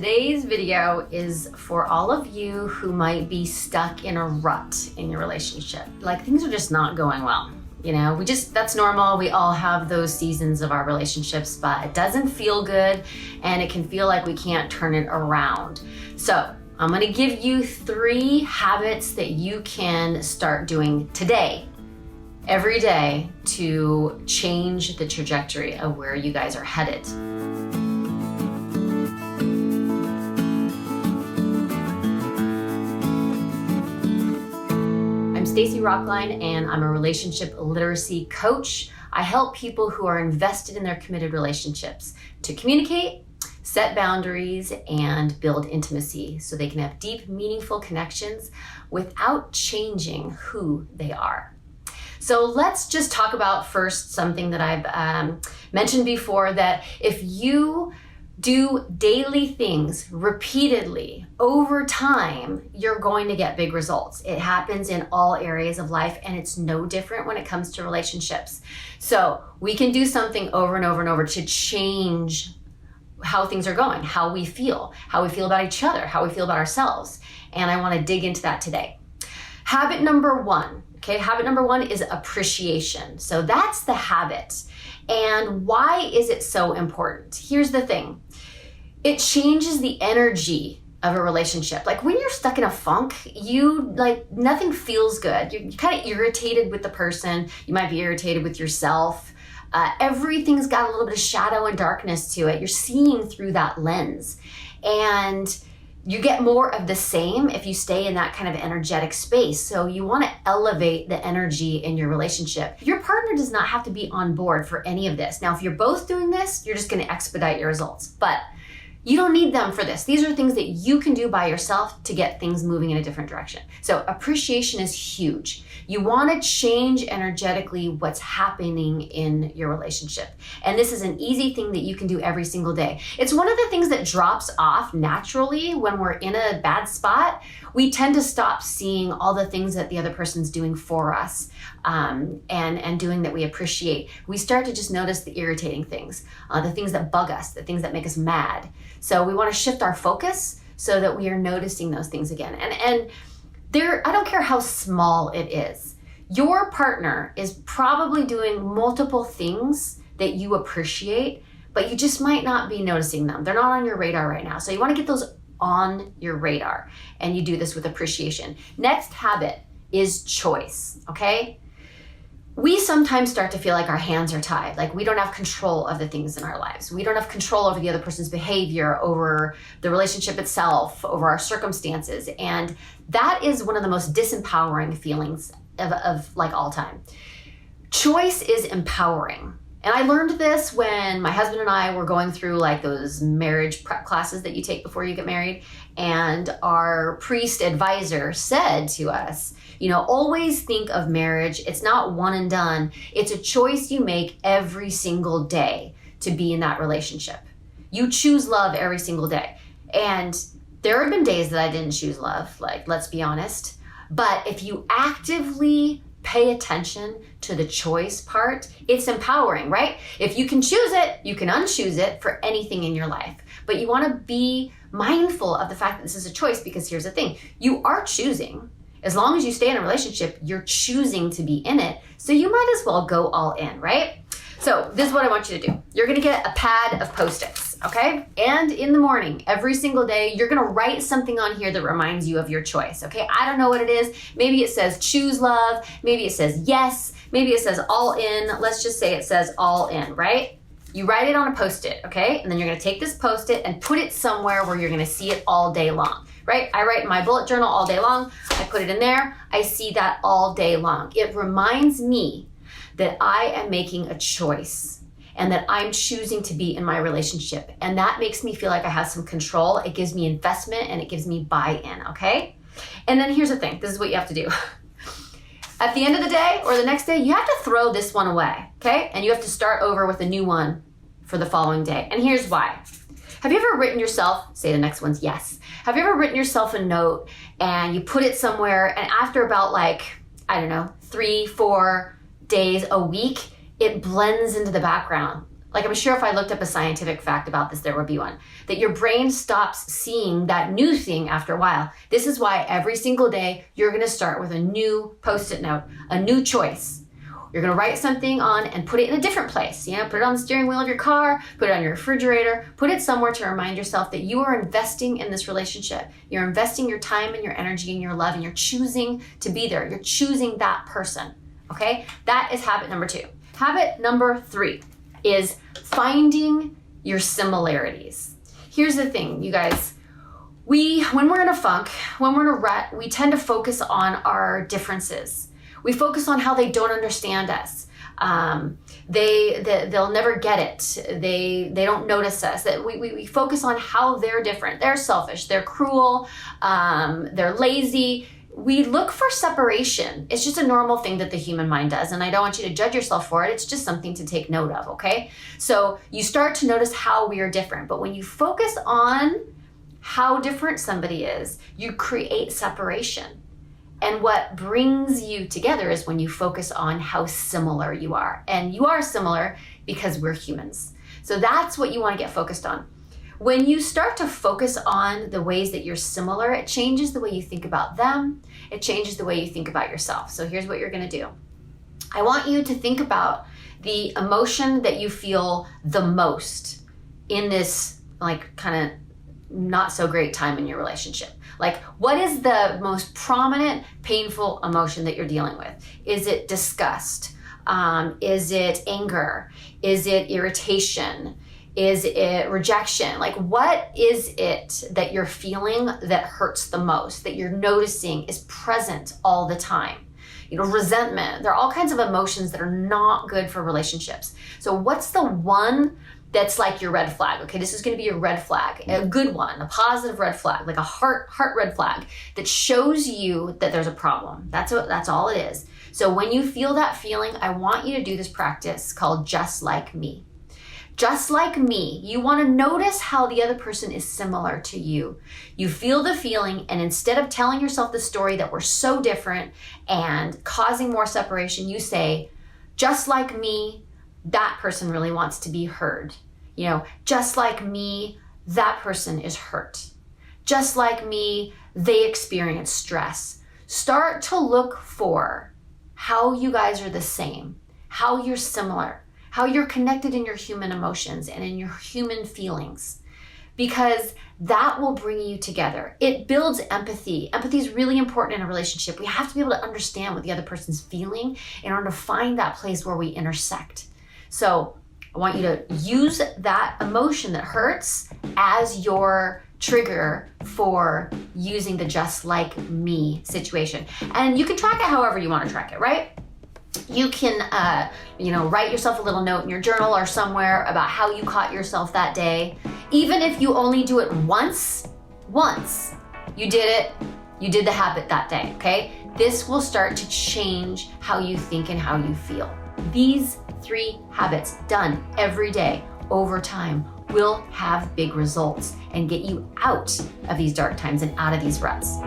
Today's video is for all of you who might be stuck in a rut in your relationship. Like things are just not going well. You know, that's normal. We all have those seasons of our relationships, but it doesn't feel good and it can feel like we can't turn it around. So I'm gonna give you 3 habits that you can start doing today, every day, to change the trajectory of where you guys are headed. I'm Stacy Rocklein, and I'm a relationship literacy coach. I help people who are invested in their committed relationships to communicate, set boundaries, and build intimacy so they can have deep, meaningful connections without changing who they are. So let's just talk about first something that I've mentioned before, that if you do daily things repeatedly over time, you're going to get big results. It happens in all areas of life, and it's no different when it comes to relationships. So we can do something over and over and over to change how things are going, how we feel about each other, how we feel about ourselves. And I want to dig into that today. Habit number 1. Okay, habit number 1 is appreciation. So that's the habit. And why is it so important? Here's the thing. It changes the energy of a relationship. Like when you're stuck in a funk, nothing feels good. You're kind of irritated with the person. You might be irritated with yourself. Everything's got a little bit of shadow and darkness to it. You're seeing through that lens. And you get more of the same if you stay in that kind of energetic space. So you want to elevate the energy in your relationship. Your partner does not have to be on board for any of this. Now, if you're both doing this, you're just going to expedite your results. But you don't need them for this. These are things that you can do by yourself to get things moving in a different direction. So appreciation is huge. You want to change energetically what's happening in your relationship. And this is an easy thing that you can do every single day. It's one of the things that drops off naturally when we're in a bad spot. We tend to stop seeing all the things that the other person's doing for us and doing that we appreciate. We start to just notice the irritating things, the things that bug us, the things that make us mad. So we want to shift our focus so that we are noticing those things again. And I don't care how small it is. Your partner is probably doing multiple things that you appreciate, but you just might not be noticing them. They're not on your radar right now. So you want to get those on your radar, and you do this with appreciation. Next habit is choice, okay? We sometimes start to feel like our hands are tied, like we don't have control of the things in our lives. We don't have control over the other person's behavior, over the relationship itself, over our circumstances. And that is one of the most disempowering feelings of like all time. Choice is empowering. And I learned this when my husband and I were going through like those marriage prep classes that you take before you get married. And our priest advisor said to us, you know, always think of marriage. It's not one and done. It's a choice you make every single day to be in that relationship. You choose love every single day. And there have been days that I didn't choose love, like, let's be honest. But if you actively pay attention to the choice part, it's empowering, right? If you can choose it, you can unchoose it for anything in your life. But you want to be mindful of the fact that this is a choice, because here's the thing. You are choosing. As long as you stay in a relationship, you're choosing to be in it. So you might as well go all in, right? So this is what I want you to do. You're going to get a pad of Post-its, okay? And in the morning, every single day, you're going to write something on here that reminds you of your choice, okay? I don't know what it is. Maybe it says choose love. Maybe it says yes. Maybe it says all in. Let's just say it says all in, right? You write it on a Post-it, okay? And then you're going to take this Post-it and put it somewhere where you're going to see it all day long, right? I write in my bullet journal all day long. I put it in there. I see that all day long. It reminds me that I am making a choice and that I'm choosing to be in my relationship. And that makes me feel like I have some control. It gives me investment and it gives me buy-in, okay? And then here's the thing. This is what you have to do. At the end of the day or the next day, you have to throw this one away, okay? And you have to start over with a new one for the following day. And here's why. Have you ever written yourself, say the next one's yes. Have you ever written yourself a note and you put it somewhere, and after about 3-4 days, a week, it blends into the background. Like, I'm sure if I looked up a scientific fact about this, there would be one, that your brain stops seeing that new thing after a while. This is why every single day you're going to start with a new Post-it note, a new choice. You're going to write something on and put it in a different place. You know, put it on the steering wheel of your car, put it on your refrigerator, put it somewhere to remind yourself that you are investing in this relationship. You're investing your time and your energy and your love, and you're choosing to be there. You're choosing that person. Okay? That is habit number 2. Habit number 3 is finding your similarities. Here's the thing, you guys. When we're in a funk, when we're in a rut, we tend to focus on our differences. We focus on how they don't understand us. They'll never get it. They don't notice us. That we focus on how they're different. They're selfish. They're cruel. They're lazy. We look for separation. It's just a normal thing that the human mind does, and I don't want you to judge yourself for it. It's just something to take note of, okay? So you start to notice how we are different, but when you focus on how different somebody is, you create separation. And what brings you together is when you focus on how similar you are. And you are similar because we're humans. So that's what you want to get focused on. When you start to focus on the ways that you're similar, it changes the way you think about them. It changes the way you think about yourself. So here's what you're going to do. I want you to think about the emotion that you feel the most in this like kind of not so great time in your relationship. Like, what is the most prominent, painful emotion that you're dealing with? Is it disgust? Is it anger? Is it irritation? Is it rejection? Like, what is it that you're feeling that hurts the most, that you're noticing is present all the time? You know, resentment. There are all kinds of emotions that are not good for relationships. So what's the one that's like your red flag? Okay, this is going to be a red flag, a good one, a positive red flag, like a heart red flag that shows you that there's a problem. That's all it is. So when you feel that feeling, I want you to do this practice called just like me. Just like me, you want to notice how the other person is similar to you. You feel the feeling, and instead of telling yourself the story that we're so different and causing more separation, you say, just like me, that person really wants to be heard. You know, just like me, that person is hurt. Just like me, they experience stress. Start to look for how you guys are the same, how you're similar, how you're connected in your human emotions and in your human feelings, because that will bring you together. It builds empathy. Empathy is really important in a relationship. We have to be able to understand what the other person's feeling in order to find that place where we intersect. So I want you to use that emotion that hurts as your trigger for using the just like me situation. And you can track it however you want to track it, right? You can, write yourself a little note in your journal or somewhere about how you caught yourself that day. Even if you only do it once, you did it, you did the habit that day, okay? This will start to change how you think and how you feel. These 3 habits done every day over time will have big results and get you out of these dark times and out of these ruts.